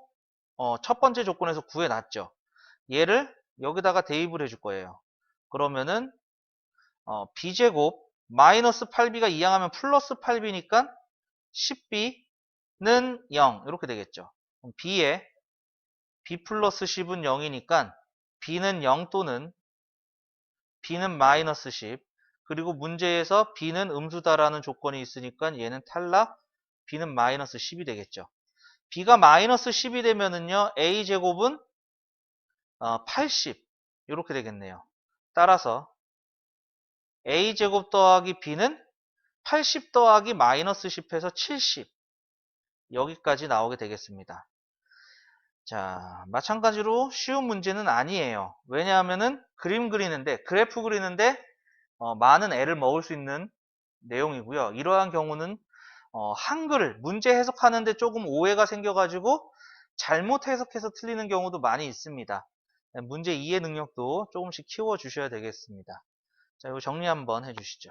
첫 번째 조건에서 구해놨죠. 얘를 여기다가 대입을 해줄 거예요. 그러면은 b제곱 마이너스 8b가 이항하면 플러스 8b니까 10b는 0 이렇게 되겠죠. 그럼 b의 b 플러스 10은 0이니까 b는 0 또는 b는 마이너스 10. 그리고 문제에서 b는 음수다라는 조건이 있으니까 얘는 탈락, b는 마이너스 10이 되겠죠. b가 마이너스 10이 되면은요, a제곱은 80 이렇게 되겠네요. 따라서 a제곱 더하기 b는 80 더하기 마이너스 10해서 70 여기까지 나오게 되겠습니다. 자, 마찬가지로 쉬운 문제는 아니에요. 왜냐하면은 그림 그리는데, 그래프 그리는데 많은 애를 먹을 수 있는 내용이고요. 이러한 경우는 한글 문제 해석하는데 조금 오해가 생겨가지고 잘못 해석해서 틀리는 경우도 많이 있습니다. 문제 이해 능력도 조금씩 키워주셔야 되겠습니다. 자, 이거 정리 한번 해주시죠.